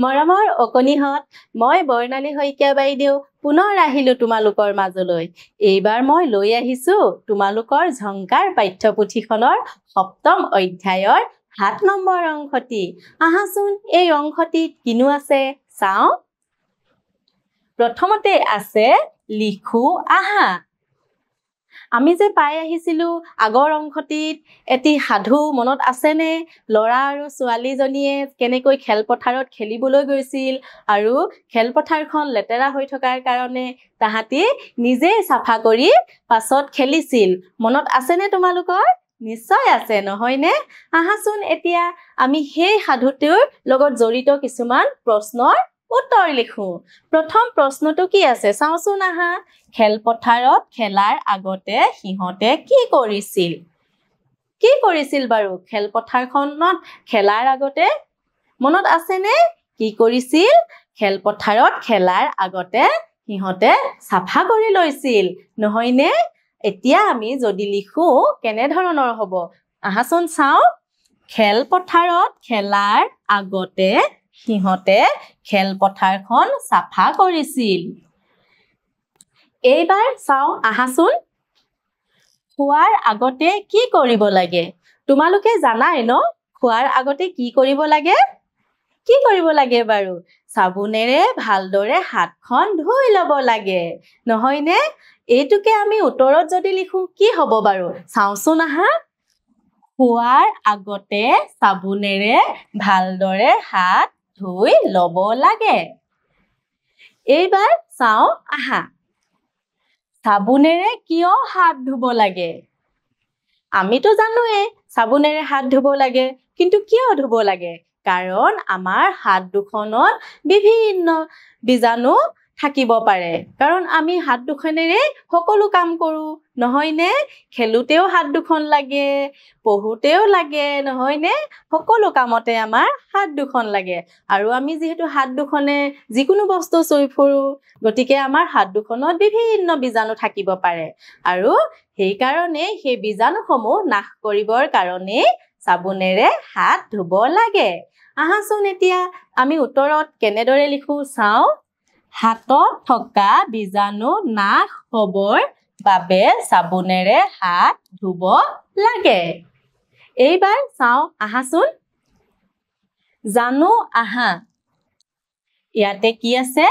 মৰমৰ অকণিহঁত, মই বৰ্ণালী শইকীয়া বাইদেউ পুনৰ আহিলো তোমালোকৰ মাজলৈ। এইবাৰ মই লৈ আহিছো তোমালোকৰ ঝংকাৰ পাঠ্যপুথিখনৰ ৭ম অধ্যায়ৰ ৭ নম্বৰ অংশটি। আহাচোন এই অংশটিত কিনো আছে চাওঁ। প্ৰথমতে আছে লিখো আহা। আমি যে পাই আহিছিলো আগৰ অংশটিত এটি সাধু মনত আছেনে? ল'ৰা আৰু ছোৱালীজনীয়ে কেনেকৈ খেলপথাৰত খেলিবলৈ গৈছিল আৰু খেলপথাৰখন লেতেৰা হৈ থকাৰ কাৰণে তাহাঁতি নিজেই চাফা কৰি পাছত খেলিছিল। মনত আছেনে তোমালোকৰ? নিশ্চয় আছে, নহয়নে? আহাচোন এতিয়া আমি সেই সাধুটোৰ লগত জড়িত কিছুমান প্ৰশ্নৰ উত্তৰ লিখো। প্ৰথম প্ৰশ্নটো কি আছে চাওঁচোন আহা। খেলপথাৰত খেলাৰ আগতে সিহঁতে কি কৰিছিল? কি কৰিছিল বাৰু খেলপথাৰখনত খেলাৰ আগতে? মনত আছেনে? কি কৰিছিল? খেলপথাৰত খেলাৰ আগতে সিহঁতে চাফা কৰি লৈছিল, নহয়নে? এতিয়া আমি যদি লিখো কেনেধৰণৰ হ'ব? আহাচোন চাওঁ। খেলপথাৰত খেলাৰ আগতে সিহঁতে খেলপথাৰখন চাফা কৰিছিল। এইবাৰ চাওঁ আহাচোন। খোৱাৰ আগতে কি কৰিব লাগে? তোমালোকে জানাই ন? খোৱাৰ আগতে কি কৰিব লাগে? কি কৰিব লাগে বাৰু? চাবোনেৰে ভালদৰে হাতখন ধুই ল'ব লাগে, নহয়নে? এইটোকে আমি উত্তৰত যদি লিখো কি হ'ব বাৰু? চাওঁচোন আহা। খোৱাৰ আগতে চাবোনেৰে ভালদৰে হাত ধুই ল'ব লাগে। এইবাৰ চাওঁ আহা। চাবোনেৰে কিয় হাত ধুব লাগে? আমিতো জানোৱে চাবোনেৰে হাত ধুব লাগে, কিন্তু কিয় ধুব লাগে? কাৰণ আমাৰ হাত দুখনত বিভিন্ন বীজাণু থাকিব পাৰে। কাৰণ আমি হাত দুখনেৰে সকলো কাম কৰোঁ, নহয়নে? খেলোতেও হাত দুখন লাগে, পঢ়োতেও লাগে, নহয়নে? সকলো কামতে আমাৰ হাত দুখন লাগে। আৰু আমি যিহেতু হাত দুখনে যিকোনো বস্তু চুই ফুৰোঁ, গতিকে আমাৰ হাত দুখনত বিভিন্ন বীজাণু থাকিব পাৰে। আৰু সেইকাৰণে সেই বীজাণুসমূহ নাশ কৰিবৰ কাৰণে চাবোনেৰে হাত ধুব লাগে। আহাচোন এতিয়া আমি উত্তৰত কেনেদৰে লিখো চাওঁ। হাতত থকা বীজাণু নাশ হ'বৰ বাবে চাবোনেৰে হাত ধুব লাগে। এইবাৰ চাওঁ আহাচোন। জানো আহা। ইয়াতে কি আছে?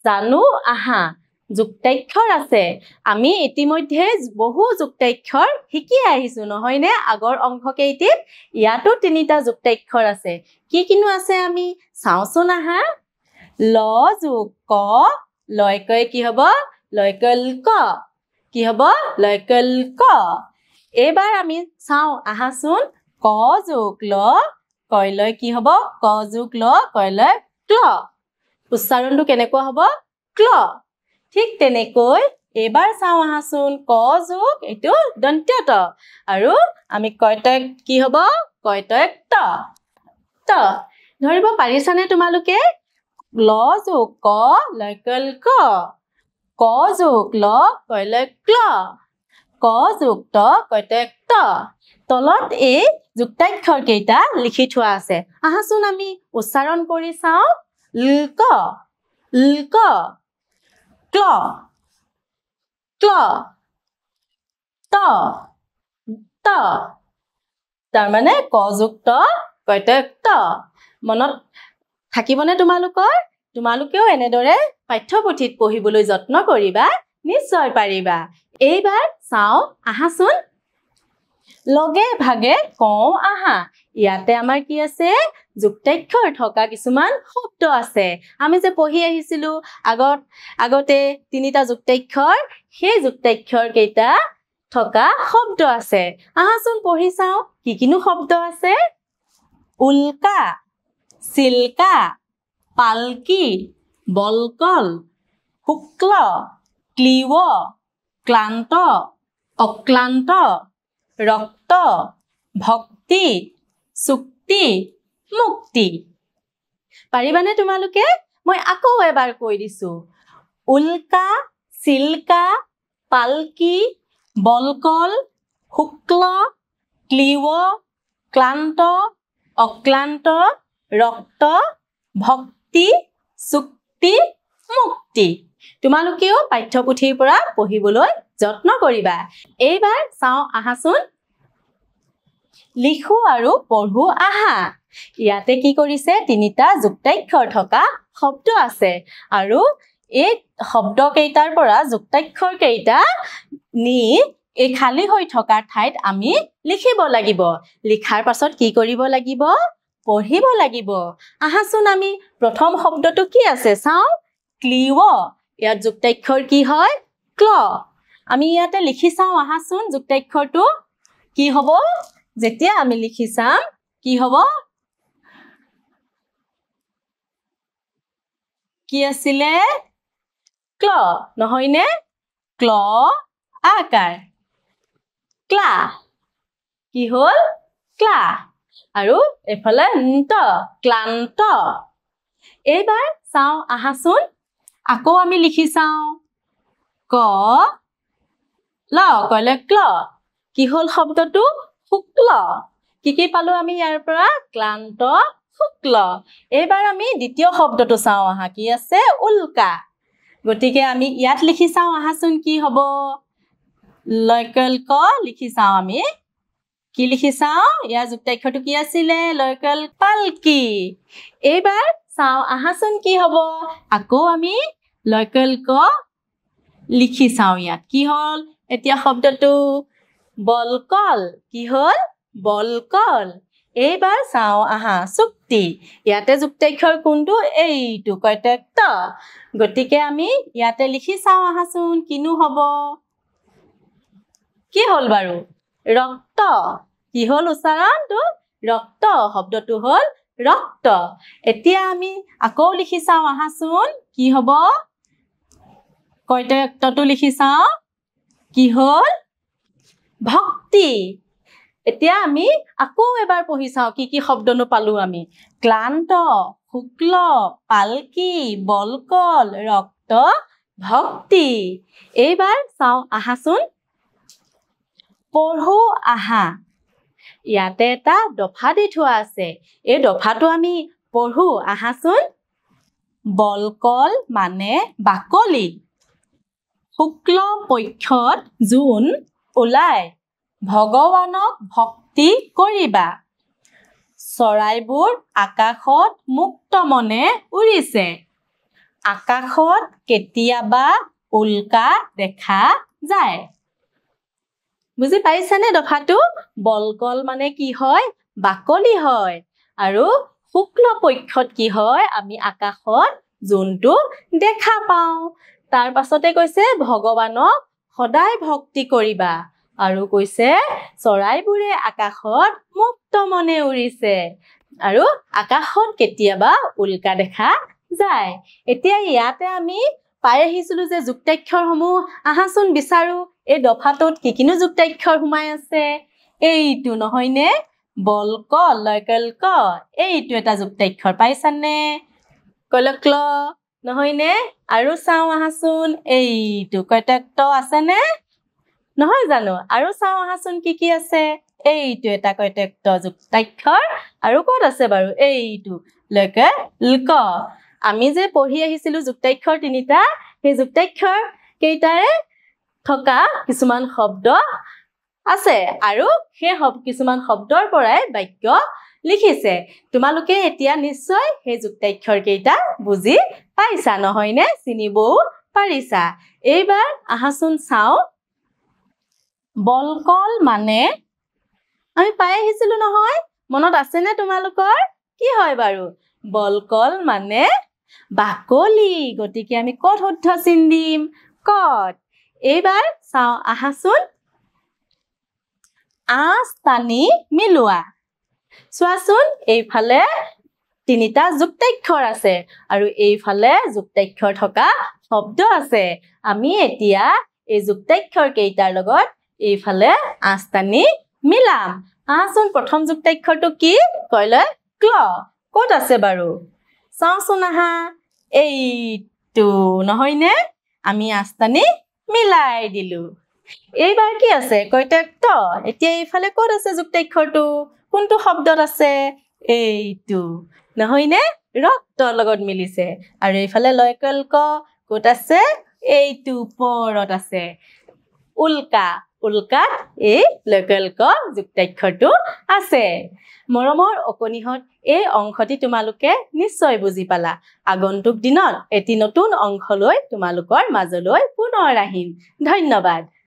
জানো আহা। যুক্তাক্ষৰ আছে। আমি ইতিমধ্যে বহু যুক্তাক্ষৰ শিকি আহিছো, নহয়নে? আগৰ অংশকেইটিত ইয়াতো 3টা যুক্তাক্ষৰ আছে। কি কিনো আছে আমি চাওঁচোন আহা। ল যোগ ক, লয়কৈ কি হ'ব? লয়কল ক। কি হ'ব? লয়কল ক। এইবাৰ আমি চাওঁ আহাচোন। ক যোগ ল, কয়লৈ কি হ'ব? ক যোগ ল, কয়লৈ ক্ল। উচ্চাৰণটো কেনেকুৱা হ'ব? ক্ল। ঠিক তেনেকৈ এইবাৰ চাওঁ আহাচোন। ক যোগ এইটো দন্ত্য ত আৰু আমি কয়তক কি হ'ব? কয়তক ত। ত ধৰিব পাৰিছানে তোমালোকে? ল যোগ ক, লয়কল ক। ক যোগ ল, কয়লৈ ক্ল। ক যোগ ত, কয়তক ত। তলত এই যুক্তাক্ষৰ কেইটা লিখি থোৱা আছে। আহাচোন আমি উচ্চাৰণ কৰি চাওঁ। লক, লক, ক্ল, ক্ল, ত, ত। তাৰমানে ক যোগ ত, কয়তক ত। মনত থাকিবনে তোমালোকৰ? তোমালোকেও এনেদৰে পাঠ্যপুথিত পঢ়িবলৈ যত্ন কৰিবা, নিশ্চয় পাৰিবা। এইবাৰ চাওঁ আহাচোন। লগে ভাগে কওঁ আহা। ইয়াতে আমাৰ কি আছে? যুক্তাক্ষৰ থকা কিছুমান শব্দ আছে। আমি যে পঢ়ি আহিছিলো আগতে 3টা যুক্তাক্ষৰ, সেই যুক্তাক্ষৰ কেইটা থকা শব্দ আছে। আহাচোন পঢ়ি চাওঁ কি কিনো শব্দ আছে। উল্কা, চিল্কা, পালকি, বলকল, শুক্ল, ক্লিৱ, ক্লান্ত, অক্লান্ত, ৰক্ত, ভক্তি, চুক্তি, মুক্তি। পাৰিবানে তোমালোকে? মই আকৌ এবাৰ কৈ দিছো। উল্কা, চিল্কা, পালকি, বলকল, শুক্ল, ক্লিৱ, ক্লান্ত, অক্লান্ত, ৰক্ত, ভক্তি চুক্তি মুক্তি তোমালোকেও পাঠ্যপুথিৰ পৰা পঢ়িবলৈ যত্ন কৰিবা এইবাৰ চাওঁ আহাচোন লিখো আৰু পঢ়ো আহা ইয়াতে কি কৰিছে তিনিটা যুক্তাক্ষৰ থকা শব্দ আছে আৰু এই শব্দ কেইটাৰ পৰা যুক্তাক্ষৰ কেইটা নি এই খালি হৈ থকা ঠাইত আমি লিখিব লাগিব লিখাৰ পাছত কি কৰিব লাগিব পঢ়িব লাগিব আহাচোন আমি প্ৰথম শব্দটো কি আছে চাওঁ ক্লিৱ ইয়াত যুক্তাক্ষৰ কি হয় ক্ল আমি ইয়াতে লিখি চাওঁ আহাচোন যুক্তাক্ষৰটো কি হ'ব যেতিয়া আমি লিখি চাম কি হ'ব কি আছিলে ক্ল নহয়নে ক্ল আকাৰ ক্লা কি হ'ল ক্লা আৰু এফালে ন্ত ক্লান্ত এইবাৰ চাওঁ আহাচোন আকৌ আমি লিখি চাওঁ ক ল কলে ক্ল কি হ'ল শব্দটো শুক্ল কি পালো আমি ইয়াৰ পৰা ক্লান্ত শুক্ল এইবাৰ আমি দ্বিতীয় শব্দটো চাওঁ আহা কি আছে উল্কা গতিকে আমি ইয়াত লিখি চাওঁ আহাচোন কি হ'ব লয়কল ক লিখি চাওঁ আমি কি লিখি চাওঁ ইয়াৰ যুক্তাক্ষৰটো কি আছিলে লয়কল পালকি এইবাৰ চাওঁ আহাচোন কি হ'ব আকৌ আমি লয়কল ক লিখি চাওঁ ইয়াত কি হ'ল এতিয়া শব্দটো বলকল কি হ'ল বলকল এইবাৰ চাওঁ আহা চুক্তি ইয়াতে যুক্তাক্ষৰ কোনটো এইটো কয়টেক্ত গতিকে আমি ইয়াতে লিখি চাওঁ আহাচোন কিনো হ'ব কি হ'ল বাৰু ৰক্ত কি হ'ল উচ্চাৰণটো ৰক্ত শব্দটো হ'ল ৰক্ত এতিয়া আমি আকৌ লিখি চাওঁ আহাচোন কি হ'ব কয়টেক্তটো লিখি চাওঁ কি হ'ল ভক্তি এতিয়া আমি আকৌ এবাৰ পঢ়ি চাওঁ কি শব্দনো পালো আমি ক্লান্ত শুক্ল পালকি বলকল ৰক্ত ভক্তি এইবাৰ চাওঁ আহাচোন পঢ়ো আহা ইয়াতে এটা দফা দি থোৱা আছে এই দফাটো আমি পঢ়ো আহাচোন বলকল মানে বাকলি শুক্ল পক্ষত জোন ওলাই ভগৱানক ভক্তি কৰিবা চৰাইবোৰ আকাশত মুক্ত মনে উৰিছে আকাশত কেতিয়াবা উল্কা দেখা যায় বুজি পাইছানে দফাটো বলকল মানে কি হয় বাকলি হয় আৰু শুক্ল পক্ষত কি হয় আমি আকাশত জোনটো দেখা পাওঁ তাৰ পাছতে কৈছে ভগৱানক সদায় ভক্তি কৰিবা আৰু কৈছে চৰাইবোৰে আকাশত মুক্ত মনে উৰিছে আৰু আকাশত কেতিয়াবা উল্কা দেখা যায় এতিয়া ইয়াতে আমি পাই আহিছিলো যে যুক্তাক্ষৰসমূহ আহাচোন বিচাৰো এই দফাটোত কিনো যুক্তাক্ষৰ সোমাই আছে এইটো নহয়নে বলক লয়কল ক এইটো এটা যুক্তাক্ষৰ পাইছানে কলক্ল নহয়নে আৰু চাওঁ আহাচোন এইটো কয়টেক্ত আছেনে নহয় জানো আৰু চাওঁ আহাচোন কি আছে এইটো এটা কয়টেক্ত যুক্তাক্ষৰ আৰু ক'ত আছে বাৰু এইটো লয়কল ক আমি যে পঢ়ি আহিছিলো যুক্তাক্ষৰ তিনিটা সেই যুক্তাক্ষৰ কেইটাৰে থকা কিছুমান শব্দ আছে আৰু সেই কিছুমান শব্দৰ পৰাই বাক্য লিখিছে তোমালোকে এতিয়া নিশ্চয় সেই যুক্তাক্ষৰ কেইটা বুজি পাইছা নহয়নে চিনিবও পাৰিছা এইবাৰ আহাচোন চাওঁ বলকল মানে আমি পাই আহিছিলো নহয় মনত আছেনে তোমালোকৰ কি হয় বাৰু বলকল মানে বাকলি গতিকে আমি ক'ত শুদ্ধ চিন দিম ক'ত এইবাৰ চাওঁ আহাচোন আঁচ টানি মিলোৱা চোৱাচোন এইফালে তিনিটা যুক্তাক্ষৰ আছে আৰু এইফালে যুক্তাক্ষৰ থকা শব্দ আছে আমি এতিয়া এই যুক্তাক্ষৰ কেইটাৰ লগত এইফালে আঁচ টানি মিলাম আহাচোন প্ৰথম যুক্তাক্ষৰটো কি কয়লে ক্ল ক'ত আছে বাৰু চাওঁচোন আহা এইটো নহয়নে আমি আঁচ টানি মিলাই দিলো এইবাৰ কি আছে কয়টেক্ত এতিয়া এইফালে ক'ত আছে যুক্তাক্ষৰটো কোনটো শব্দত আছে এইটো নহয়নে ৰক্তৰ লগত মিলিছে আৰু এইফালে লয়কেল ক ক'ত আছে এইটো ওপৰত আছে উল্কা উল্কাত এই লয়কেল ক যুক্তাক্ষৰটো আছে মৰমৰ অকণিহঁত এই অংশটি তোমালোকে নিশ্চয় বুজি পালা আগন্তুক দিনত এটি নতুন অংশ লৈ তোমালোকৰ মাজলৈ পুনৰ আহিম ধন্যবাদ